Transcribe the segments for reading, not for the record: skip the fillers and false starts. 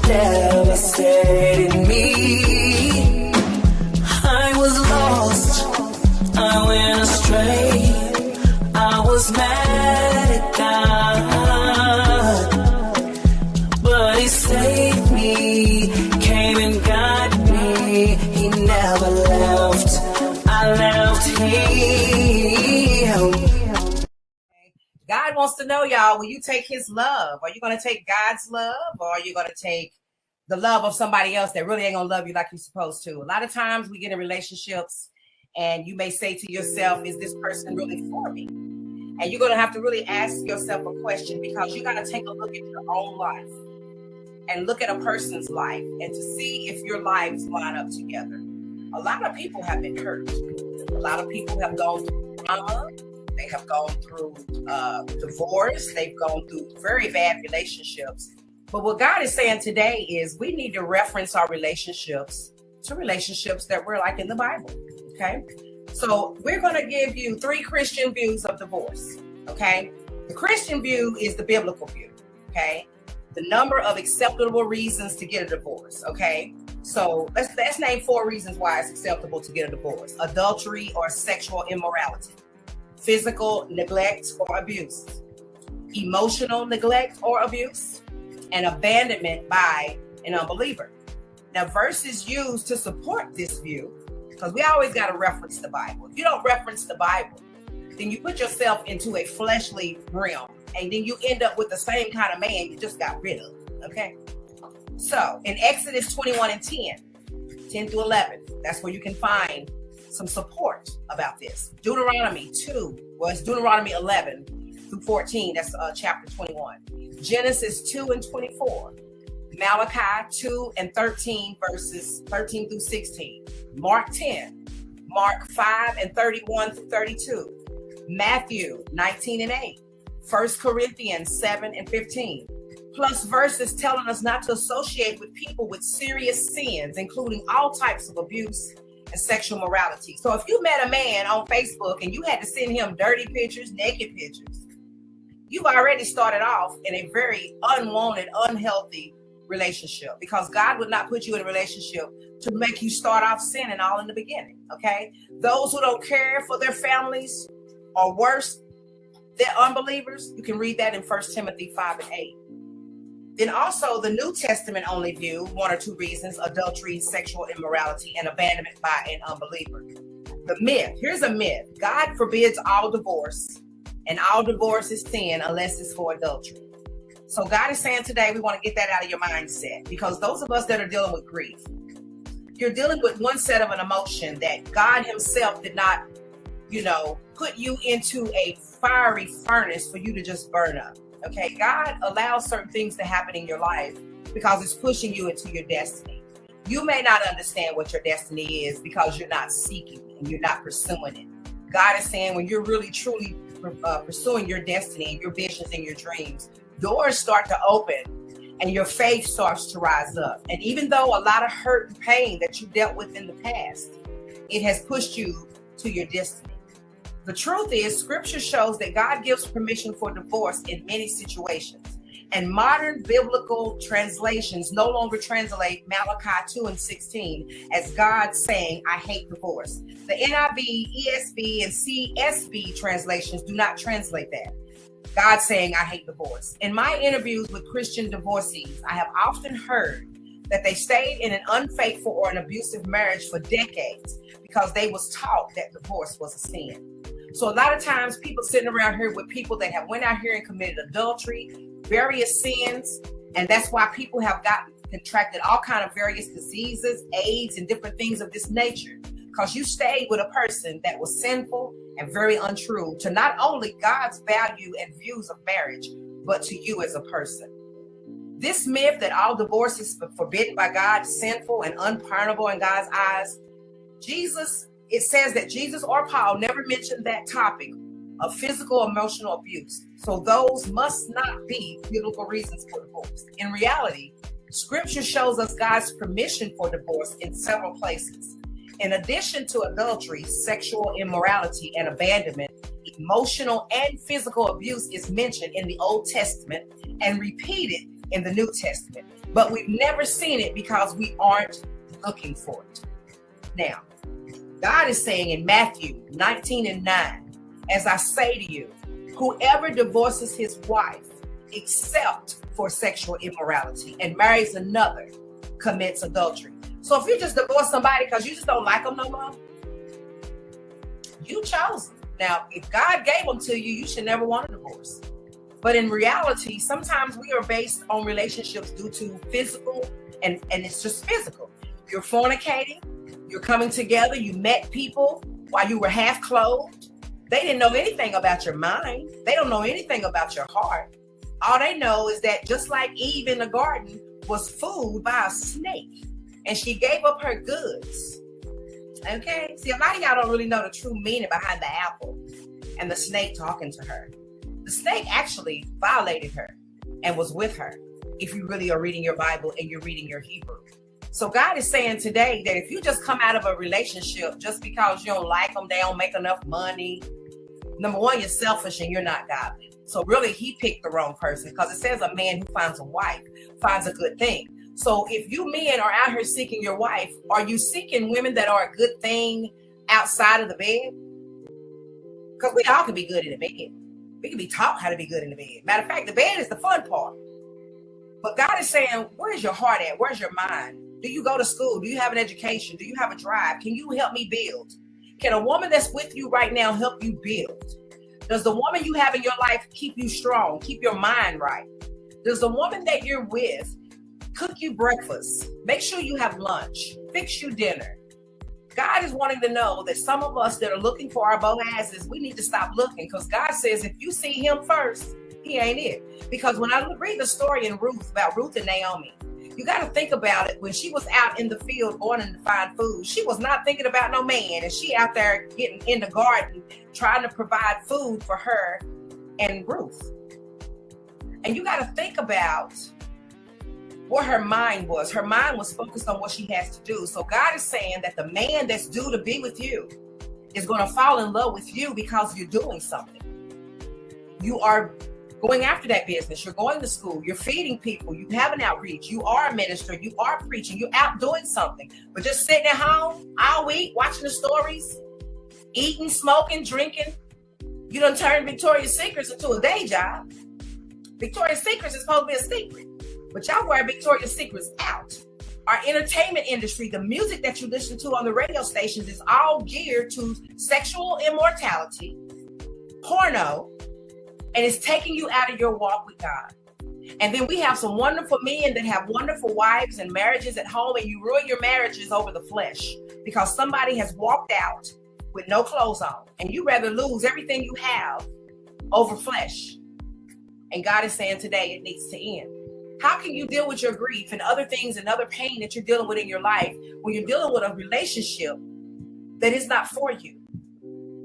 devastated me. I was lost, I went astray, I was mad at God, but He saved me, came and got me. He never left, I left Him. God wants to know, y'all, will you take His love? Are you going to take God's love, or are you going to take the love of somebody else that really ain't going to love you like you're supposed to? A lot of times we get in relationships and you may say to yourself, is this person really for me? And you're going to have to really ask yourself a question, because you got to take a look at your own life and look at a person's life and to see if your lives line up together. A lot of people have been hurt. A lot of people have gone through trauma. They have gone through divorce. They've gone through very bad relationships. But what God is saying today is we need to reference our relationships to relationships that were like in the Bible, okay? So we're going to give you 3 Christian views of divorce, okay? The Christian view is the biblical view, okay? The number of acceptable reasons to get a divorce, okay? So let's name 4 reasons why it's acceptable to get a divorce. Adultery or sexual immorality. Physical neglect or abuse, emotional neglect or abuse, and abandonment by an unbeliever. Now, verses used to support this view, because we always got to reference the Bible. If you don't reference the Bible, then you put yourself into a fleshly realm, and then you end up with the same kind of man you just got rid of, okay? So, in Exodus 21 and 10 through 11, that's where you can find some support about this. Deuteronomy 11 through 14, that's chapter 21. Genesis 2 and 24. Malachi 2 and 13, verses 13 through 16. Mark 10. Mark 5 and 31 through 32. Matthew 19 and 8. 1 Corinthians 7 and 15. Plus verses telling us not to associate with people with serious sins, including all types of abuse and sexual morality. So if you met a man on Facebook and you had to send him dirty pictures, naked pictures, you've already started off in a very unwanted, unhealthy relationship, because God would not put you in a relationship to make you start off sinning all in the beginning, okay? Those who don't care for their families, or worse, they're unbelievers. You can read that in 1 Timothy 5 and 8. Then also the New Testament only view, 1 or 2 reasons: adultery, sexual immorality, and abandonment by an unbeliever. The myth, here's a myth: God forbids all divorce, and all divorce is sin unless it's for adultery. So God is saying today, we want to get that out of your mindset, because those of us that are dealing with grief, you're dealing with one set of an emotion that God Himself did not, put you into a fiery furnace for you to just burn up. Okay, God allows certain things to happen in your life because it's pushing you into your destiny. You may not understand what your destiny is because you're not seeking and you're not pursuing it. God is saying, when you're really truly pursuing your destiny, your visions and your dreams, doors start to open and your faith starts to rise up. And even though a lot of hurt and pain that you dealt with in the past, it has pushed you to your destiny. The truth is, Scripture shows that God gives permission for divorce in many situations. And modern biblical translations no longer translate Malachi 2 and 16 as God saying, I hate divorce. The NIV, ESV, and CSB translations do not translate that. God saying, I hate divorce. In my interviews with Christian divorcees, I have often heard that they stayed in an unfaithful or an abusive marriage for decades because they was taught that divorce was a sin. So a lot of times people sitting around here with people that have went out here and committed adultery, various sins, and that's why people have contracted all kind of various diseases, AIDS, and different things of this nature, because you stayed with a person that was sinful and very untrue to not only God's value and views of marriage, but to you as a person. This myth that all divorce is forbidden by God, sinful and unpardonable in God's eyes, it says that Jesus or Paul never mentioned that topic of physical, emotional abuse. So those must not be biblical reasons for divorce. In reality, Scripture shows us God's permission for divorce in several places. In addition to adultery, sexual immorality, and abandonment, emotional and physical abuse is mentioned in the Old Testament and repeated in the New Testament, but we've never seen it because we aren't looking for it. Now, God is saying in Matthew 19:9, as I say to you, whoever divorces his wife except for sexual immorality and marries another commits adultery. So if you just divorce somebody because you just don't like them no more, you chose them. Now, if God gave them to you, you should never want a divorce. But in reality, sometimes we are based on relationships due to physical, and it's just physical. You're fornicating, you're coming together, you met people while you were half clothed. They didn't know anything about your mind. They don't know anything about your heart. All they know is that just like Eve in the garden was fooled by a snake and she gave up her goods. Okay? See, a lot of y'all don't really know the true meaning behind the apple and the snake talking to her. The snake actually violated her and was with her, if you really are reading your Bible and you're reading your Hebrew. So God is saying today that if you just come out of a relationship just because you don't like them, they don't make enough money, number one, you're selfish and you're not godly. So really, he picked the wrong person, because it says a man who finds a wife finds a good thing. So if you men are out here seeking your wife, are you seeking women that are a good thing outside of the bed? Because we all can be good in the bed. We can be taught how to be good in the bed. Matter of fact, the bed is the fun part. But God is saying, where's your heart at? Where's your mind? Do you go to school? Do you have an education? Do you have a drive? Can you help me build? Can a woman that's with you right now help you build? Does the woman you have in your life keep you strong, keep your mind right? Does the woman that you're with cook you breakfast, make sure you have lunch, fix you dinner? God is wanting to know that some of us that are looking for our Boazes, we need to stop looking, because God says if you see him first, he ain't it. Because when I read the story in Ruth about Ruth and Naomi, you got to think about it. When she was out in the field going in to find food, she was not thinking about no man, and she out there getting in the garden trying to provide food for her and Ruth. And you got to think about what her mind was. Her mind was focused on what she has to do. So God is saying that the man that's due to be with you is going to fall in love with you because you're doing something. You are going after that business. You're going to school. You're feeding people. You have an outreach. You are a minister. You are preaching. You're out doing something. But just sitting at home all week, watching the stories, eating, smoking, drinking, you done turned Victoria's Secrets into a day job. Victoria's Secrets is supposed to be a secret, but y'all wear Victoria's Secrets out. Our entertainment industry, the music that you listen to on the radio stations, is all geared to sexual immortality, porno, and it's taking you out of your walk with God. And then we have some wonderful men that have wonderful wives and marriages at home, and you ruin your marriages over the flesh because somebody has walked out with no clothes on, and you rather lose everything you have over flesh. And God is saying today it needs to end. How can you deal with your grief and other things and other pain that you're dealing with in your life when you're dealing with a relationship that is not for you?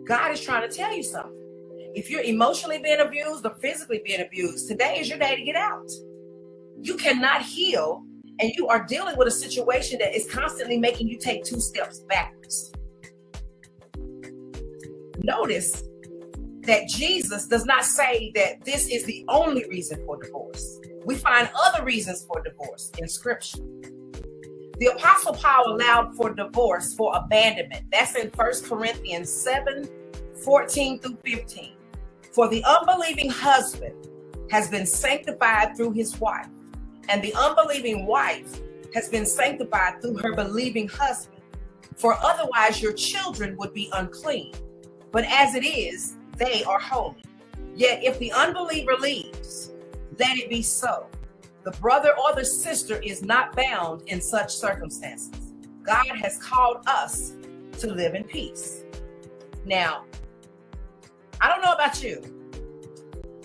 God is trying to tell you something. If you're emotionally being abused or physically being abused, today is your day to get out. You cannot heal, and you are dealing with a situation that is constantly making you take 2 steps backwards. Notice that Jesus does not say that this is the only reason for divorce. We find other reasons for divorce in Scripture. The Apostle Paul allowed for divorce for abandonment. That's in 1 Corinthians 7:14-15. For the unbelieving husband has been sanctified through his wife, and the unbelieving wife has been sanctified through her believing husband. For otherwise your children would be unclean, but as it is, they are holy. Yet if the unbeliever leaves, let it be so. The brother or the sister is not bound in such circumstances. God has called us to live in peace. Now, I don't know about you,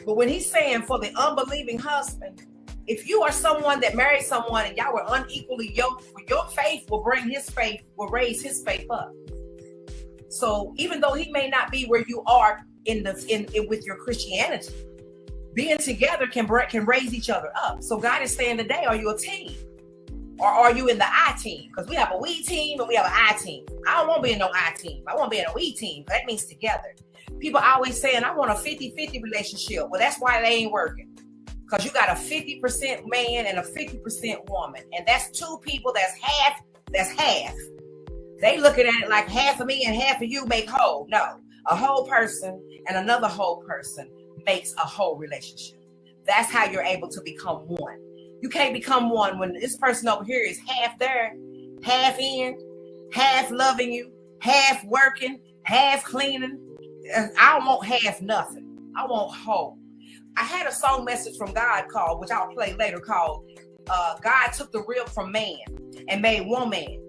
but when he's saying for the unbelieving husband, if you are someone that married someone and y'all were unequally yoked, your faith will raise his faith up. So even though he may not be where you are with your Christianity, being together can raise each other up. So God is saying today, are you a team? Or are you in the I team? Because we have a we team and we have an I team. I don't want to be in no I team. I want to be in a we team. That means together. People always saying, I want a 50-50 relationship. Well, that's why they ain't working. Because you got a 50% man and a 50% woman. And that's two people that's half. They looking at it like half of me and half of you make whole. No, a whole person and another whole person makes a whole relationship. That's how you're able to become one. You can't become one when this person over here is half there, half in, half loving you, half working, half cleaning. I don't want half nothing. I want whole. I had a song message from God called, which I'll play later, called God Took the Rib from Man and Made Woman.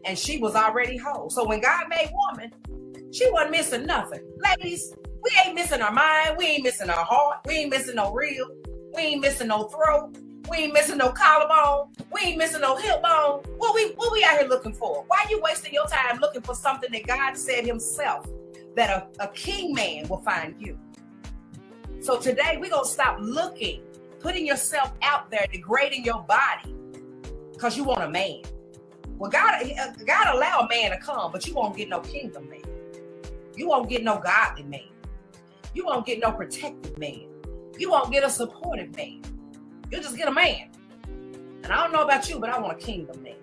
And she was already whole. So when God made woman, she wasn't missing nothing. Ladies, we ain't missing our mind. We ain't missing our heart. We ain't missing no rib. We ain't missing no throat. We ain't missing no collarbone. We ain't missing no hip bone. What we out here looking for? Why are you wasting your time looking for something that God said himself that a king man will find you? So today we're going to stop looking, putting yourself out there, degrading your body because you want a man. Well, God allow a man to come, but you won't get no kingdom man. You won't get no godly man. You won't get no protective man. You won't get a supportive man. You'll just get a man. And I don't know about you, but I want a kingdom man.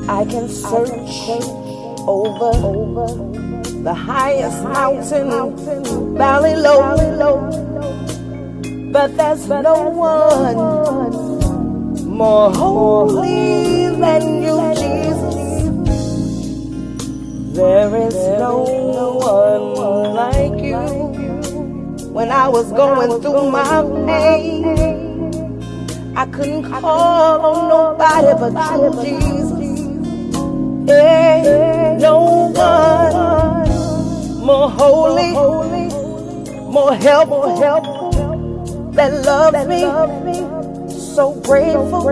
I can search over the highest mountain, valley low, but there's no one more holy than you, Jesus. There is no one like you. When I was going through my pain, I couldn't call on nobody but you, Jesus. Yeah, no one more holy, more helpful, that loves me. So grateful.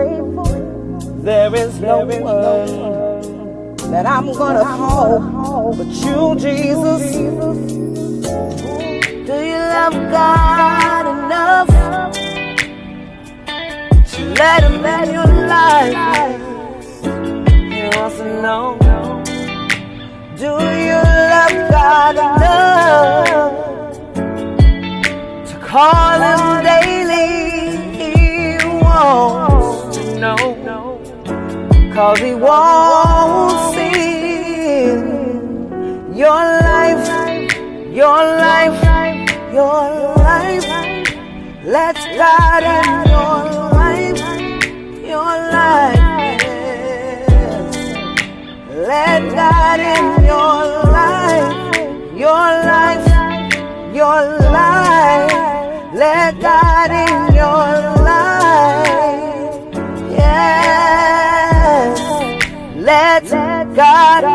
There is no one that I'm gonna call but you, Jesus. Do you love God enough to let him in your life? He wants to know, do you love God enough to call him daily? He wants to know, 'cause he won't see your life, your life, your life. Let's God in your life, your life. Yes. Let God in your life, your life, your life. Let God in your life. Yes. Let God in.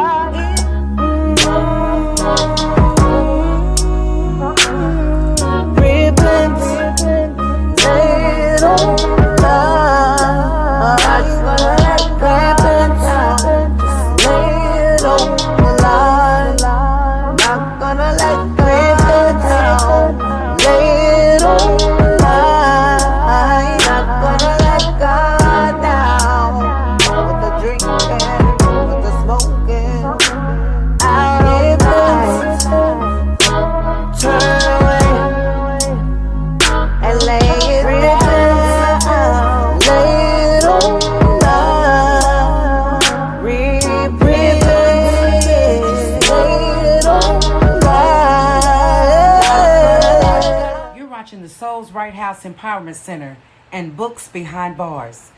Empowerment Center and Books Behind Bars.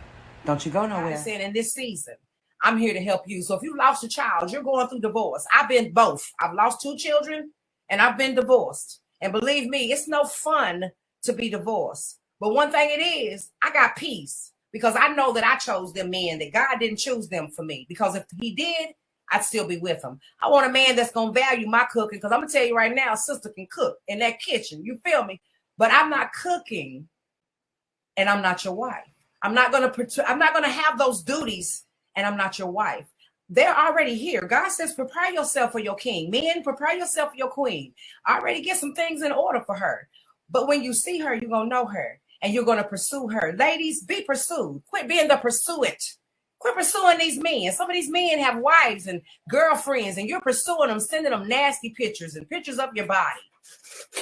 Don't you go nowhere. I said in this season, I'm here to help you. So if you lost a child, you're going through divorce. I've been both. I've lost 2 children and I've been divorced. And believe me, it's no fun to be divorced. But one thing it is, I got peace because I know that I chose them men, that God didn't choose them for me. Because if he did, I'd still be with him. I want a man that's going to value my cooking because I'm going to tell you right now, a sister can cook in that kitchen. You feel me? But I'm not cooking, and I'm not your wife. I'm not gonna have those duties, and I'm not your wife. They're already here. God says, prepare yourself for your king. Men, prepare yourself for your queen. I already get some things in order for her. But when you see her, you're gonna know her, and you're gonna pursue her. Ladies, be pursued. Quit being the pursuant. Quit pursuing these men. Some of these men have wives and girlfriends, and you're pursuing them, sending them nasty pictures and pictures of your body.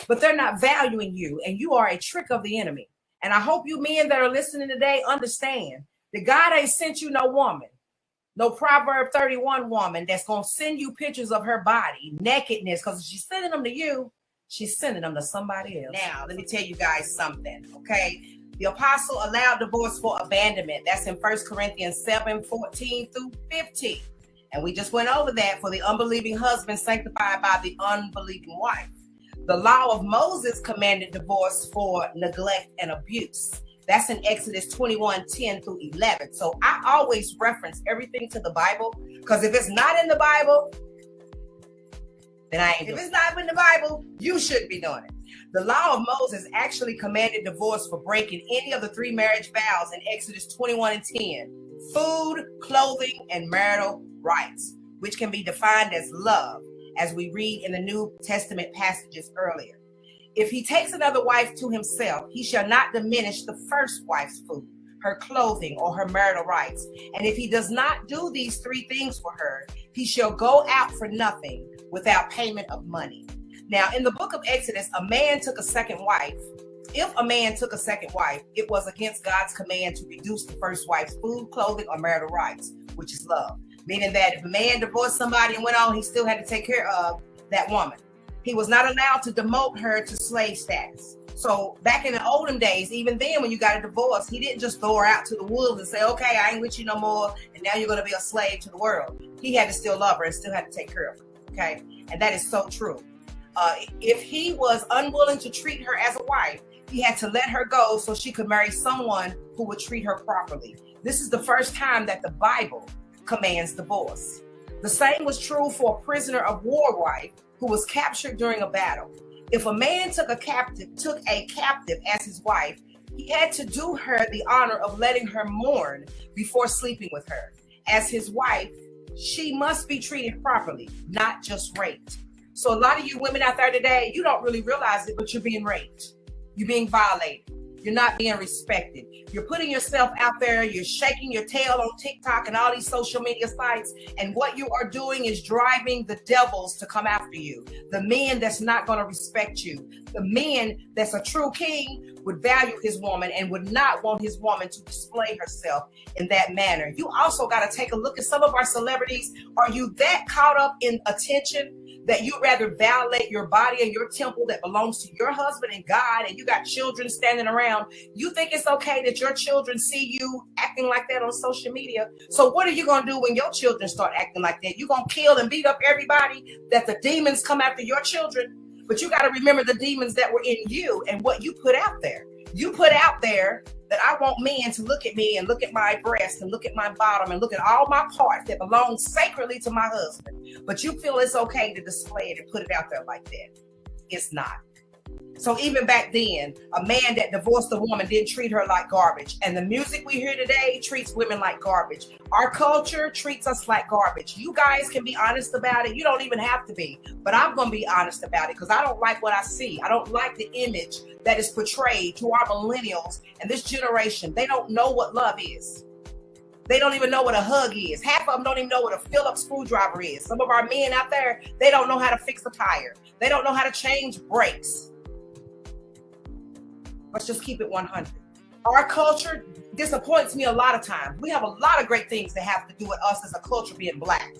but they're not valuing you, and you are a trick of the enemy. And I hope you men that are listening today understand that God ain't sent you no woman, no Proverb 31 woman that's going to send you pictures of her body, nakedness, because she's sending them to you, she's sending them to somebody else. Now, let me tell you guys something, okay? The apostle allowed divorce for abandonment. That's in 1 Corinthians 7:14 through 15. And we just went over that for the unbelieving husband sanctified by the unbelieving wife. The law of Moses commanded divorce for neglect and abuse. That's in Exodus 21:10 through 11. So I always reference everything to the Bible, because if it's not in the Bible, then I ain't doing it. If it's not in the Bible, you shouldn't be doing it. The law of Moses actually commanded divorce for breaking any of the 3 marriage vows in Exodus 21:10. Food, clothing, and marital rights, which can be defined as love, as we read in the New Testament passages earlier. If he takes another wife to himself, he shall not diminish the first wife's food, her clothing, or her marital rights. And if he does not do these 3 things for her, he shall go out for nothing without payment of money. Now, in the book of Exodus, a man took a second wife. If a man took a second wife, it was against God's command to reduce the first wife's food, clothing, or marital rights, which is love. Meaning that if a man divorced somebody and went on, he still had to take care of that woman. He was not allowed to demote her to slave status. So back in the olden days, even then when you got a divorce, he didn't just throw her out to the wolves and say, okay, I ain't with you no more, and now you're going to be a slave to the world. He had to still love her and still had to take care of her, okay? And that is so true. If he was unwilling to treat her as a wife, he had to let her go so she could marry someone who would treat her properly. This is the first time that the Bible commands divorce. The same was true for a prisoner of war wife who was captured during a battle. If a man took a captive as his wife, he had to do her the honor of letting her mourn before sleeping with her. As his wife, she must be treated properly, not just raped. So a lot of you women out there today, you don't really realize it, but you're being raped. You're being violated. You're not being respected. You're putting yourself out there. You're shaking your tail on TikTok and all these social media sites. And what you are doing is driving the devils to come after you. The man that's not going to respect you. The man that's a true king would value his woman and would not want his woman to display herself in that manner. You also got to take a look at some of our celebrities. Are you that caught up in attention that you rather violate your body and your temple that belongs to your husband and God, and you got children standing around? You think it's okay that your children see you acting like that on social media? So what are you going to do when your children start acting like that? You're going to kill and beat up everybody that the demons come after your children? But you got to remember the demons that were in you and what you put out there. You put out there that I want men to look at me and look at my breast and look at my bottom and look at all my parts that belong sacredly to my husband. But you feel it's okay to display it and put it out there like that. It's not. So even back then, a man that divorced a woman didn't treat her like garbage. And the music we hear today treats women like garbage. Our culture treats us like garbage. You guys can be honest about it. You don't even have to be. But I'm going to be honest about it because I don't like what I see. I don't like the image that is portrayed to our millennials and this generation. They don't know what love is. They don't even know what a hug is. Half of them don't even know what a Phillips screwdriver is. Some of our men out there, they don't know how to fix a tire. They don't know how to change brakes. Let's just keep it 100. Our culture disappoints me a lot of times. We have a lot of great things that have to do with us as a culture being black.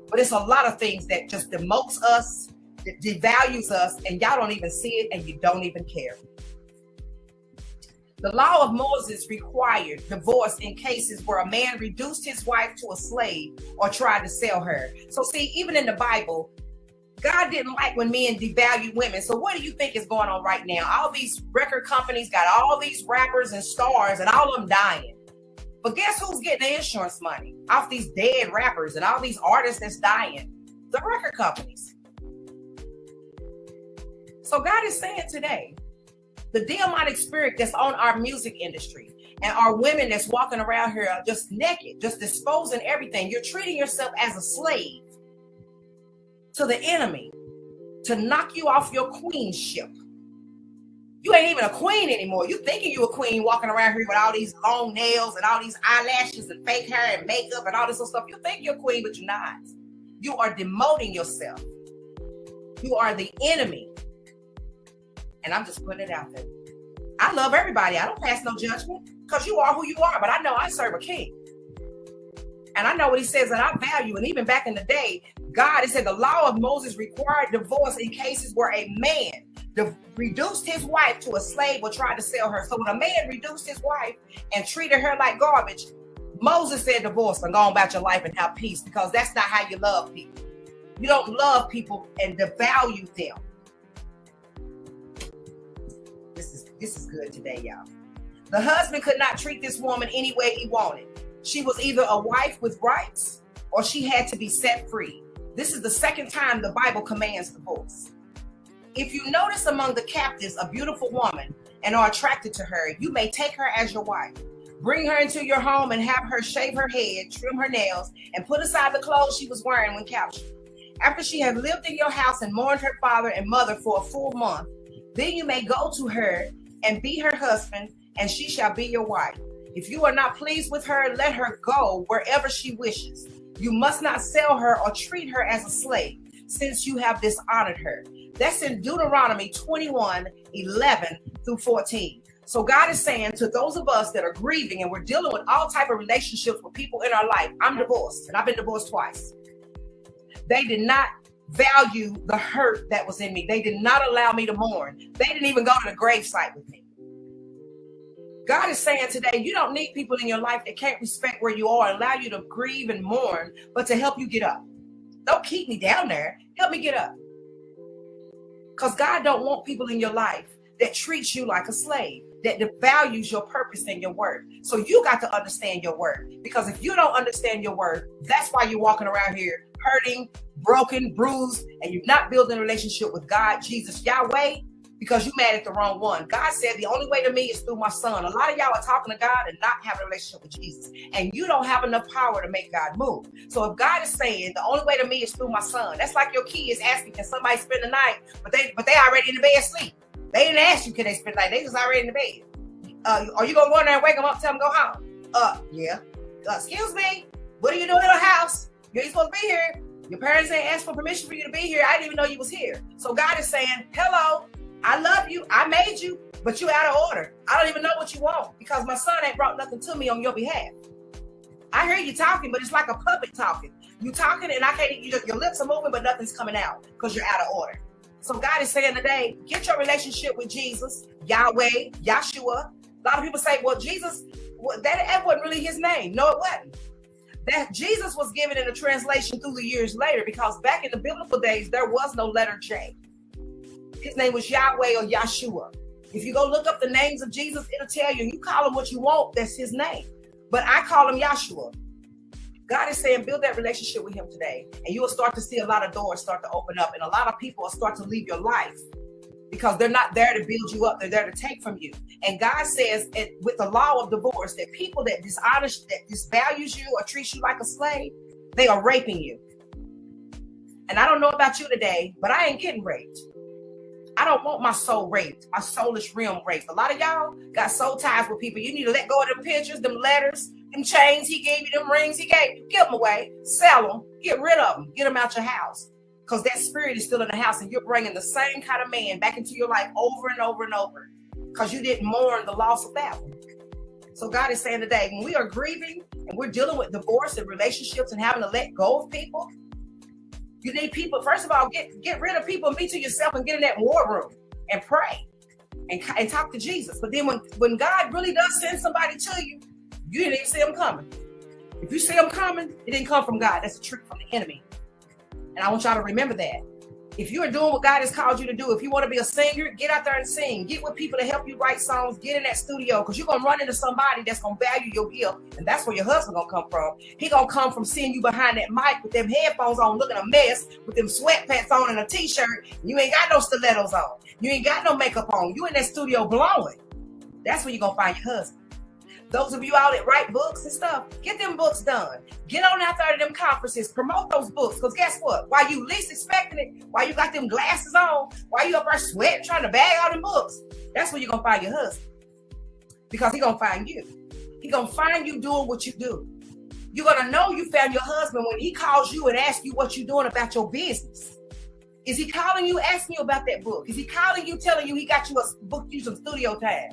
But it's a lot of things that just demotes us, that devalues us, and y'all don't even see it and you don't even care. The law of Moses required divorce in cases where a man reduced his wife to a slave or tried to sell her. So see, even in the Bible, God didn't like when men devalued women. So what do you think is going on right now? All these record companies got all these rappers and stars and all of them dying. But guess who's getting the insurance money off these dead rappers and all these artists that's dying? The record companies. So God is saying today, the demonic spirit that's on our music industry and our women that's walking around here just naked, just disposing everything. You're treating yourself as a slave to the enemy to knock you off your queenship. You ain't even a queen anymore. You thinking you a queen walking around here with all these long nails and all these eyelashes and fake hair and makeup and all this other stuff. You think you're a queen, but you're not. You are demoting yourself. You are the enemy. And I'm just putting it out there. I love everybody. I don't pass no judgment because you are who you are. But I know I serve a king. And I know what he says that I value. And even back in the day, God, it said the law of Moses required divorce in cases where a man reduced his wife to a slave or tried to sell her. So when a man reduced his wife and treated her like garbage, Moses said divorce and go on about your life and have peace, because that's not how you love people. You don't love people and devalue them. This is good today, y'all. The husband could not treat this woman any way he wanted. She was either a wife with rights or she had to be set free. This is the second time the Bible commands divorce. If you notice among the captives a beautiful woman and are attracted to her, you may take her as your wife. Bring her into your home and have her shave her head, trim her nails, and put aside the clothes she was wearing when captured. After she had lived in your house and mourned her father and mother for a full month, then you may go to her and be her husband, and she shall be your wife. If you are not pleased with her, let her go wherever she wishes. You must not sell her or treat her as a slave, since you have dishonored her. That's in Deuteronomy 21:11-14. So God is saying to those of us that are grieving and we're dealing with all type of relationships with people in our life. I'm divorced, and I've been divorced twice. They did not value the hurt that was in me. They did not allow me to mourn. They didn't even go to the gravesite with me. God is saying today, you don't need people in your life that can't respect where you are and allow you to grieve and mourn, but to help you get up. Don't keep me down there. Help me get up. Because God don't want people in your life that treats you like a slave, that devalues your purpose and your worth. So you got to understand your worth. Because if you don't understand your worth, that's why you're walking around here hurting, broken, bruised, and you're not building a relationship with God, Jesus, Yahweh, because you mad at the wrong one. God said the only way to me is through my son. A lot of y'all are talking to God and not having a relationship with Jesus. And you don't have enough power to make God move. So if God is saying the only way to me is through my son, that's like your kids asking, can somebody spend the night? But they already in the bed asleep. They didn't ask you, can they spend the night? They just already in the bed. Are you going to go in there and wake them up and tell them go home? Yeah. Excuse me. What are you doing in the house? You ain't supposed to be here. Your parents ain't asked for permission for you to be here. I didn't even know you was here. So God is saying, hello, I love you. I made you, but you out of order. I don't even know what you want because my son ain't brought nothing to me on your behalf. I hear you talking, but it's like a puppet talking. You talking and I can't, your lips are moving, but nothing's coming out because you're out of order. So God is saying today, get your relationship with Jesus, Yahweh, Yahshua. A lot of people say, well, Jesus, that wasn't really his name. No, it wasn't. That Jesus was given in a translation through the years later, because back in the biblical days, there was no letter J. His name was Yahweh or Yahshua. If you go look up the names of Jesus, it'll tell you, you call him what you want, that's his name. But I call him Yahshua. God is saying, build that relationship with him today, and you will start to see a lot of doors start to open up, and a lot of people will start to leave your life because they're not there to build you up. They're there to take from you. And God says, with the law of divorce, that people that dishonest, that disvalues you or treats you like a slave, they are raping you. And I don't know about you today, but I ain't getting raped. I don't want my soul raped, my soulish realm raped. A lot of y'all got soul ties with people. You need to let go of them pictures, them letters, them chains he gave you, them rings he gave you. Give them away, sell them, get rid of them, get them out your house. Because that spirit is still in the house and you're bringing the same kind of man back into your life over and over and over because you didn't mourn the loss of that one. So God is saying today, when we are grieving and we're dealing with divorce and relationships and having to let go of people, you need people, first of all, get rid of people and be to yourself and get in that war room and pray and talk to Jesus. But then when God really does send somebody to you, you didn't even see them coming. If you see them coming, it didn't come from God. That's a trick from the enemy. And I want y'all to remember that. If you are doing what God has called you to do, if you want to be a singer, get out there and sing. Get with people to help you write songs. Get in that studio because you're going to run into somebody that's going to value your gift. And that's where your husband going to come from. He going to come from seeing you behind that mic with them headphones on, looking a mess, with them sweatpants on and a t-shirt. You ain't got no stilettos on. You ain't got no makeup on. You in that studio blowing. That's where you're going to find your husband. Those of you out that write books and stuff, get them books done. Get on out there to them conferences, promote those books. Because guess what? While you least expecting it, while you got them glasses on, while you up there sweating, trying to bag all them books, that's where you're going to find your husband. Because he's going to find you. He's going to find you doing what you do. You're going to know you found your husband when he calls you and asks you what you're doing about your business. Is he calling you, asking you about that book? Is he calling you, telling you he got you booked you some studio time?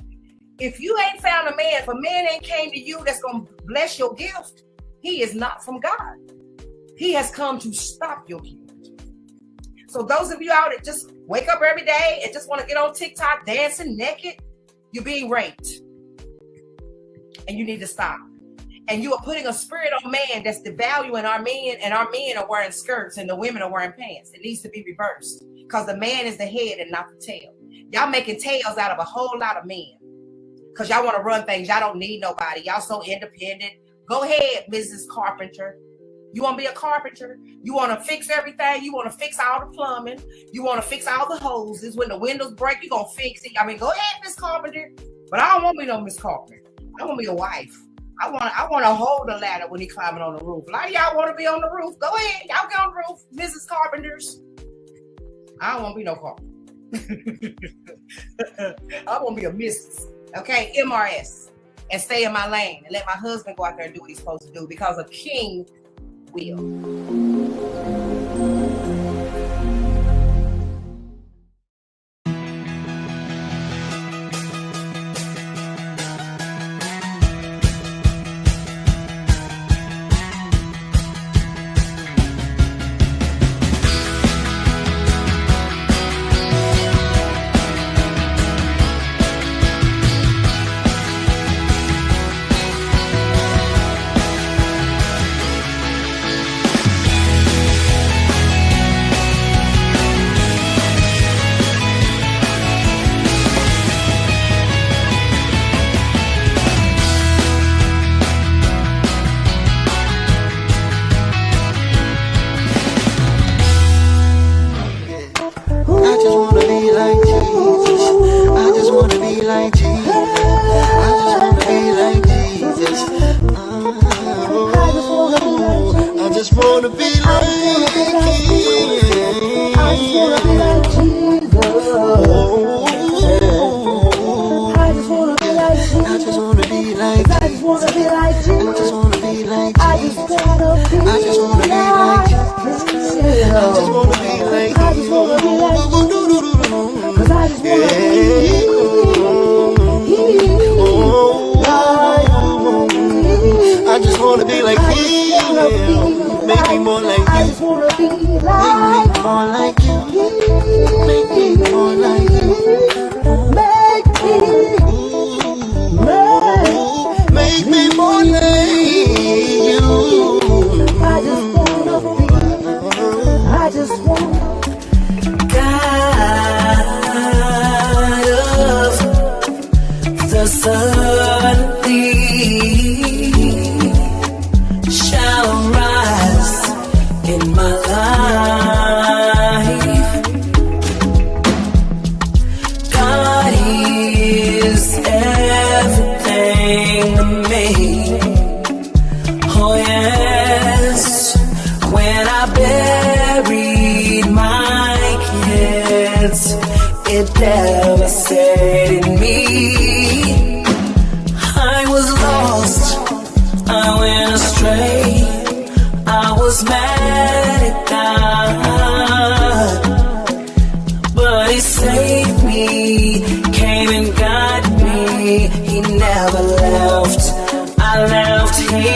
If you ain't found a man, if a man ain't came to you that's going to bless your gift, he is not from God. He has come to stop your gift. So those of you out that just wake up every day and just want to get on TikTok dancing naked, you're being raped. And you need to stop. And you are putting a spirit on man that's devaluing our men, and our men are wearing skirts and the women are wearing pants. It needs to be reversed because the man is the head and not the tail. Y'all making tails out of a whole lot of men because y'all want to run things. Y'all don't need nobody. Y'all so independent. Go ahead, Mrs. Carpenter. You want to be a carpenter? You want to fix everything? You want to fix all the plumbing? You want to fix all the hoses? When the windows break, you're going to fix it. I mean, go ahead, Miss Carpenter. But I don't want to be no Miss Carpenter. I want to be a wife. I want to hold the ladder when he climbing on the roof. A lot of y'all want to be on the roof. Go ahead. Y'all get on the roof, Mrs. Carpenters. I don't want to be no carpenter. I want to be a Mrs. Okay, MRS. And stay in my lane and let my husband go out there and do what he's supposed to do because a king will. Never left, I left him.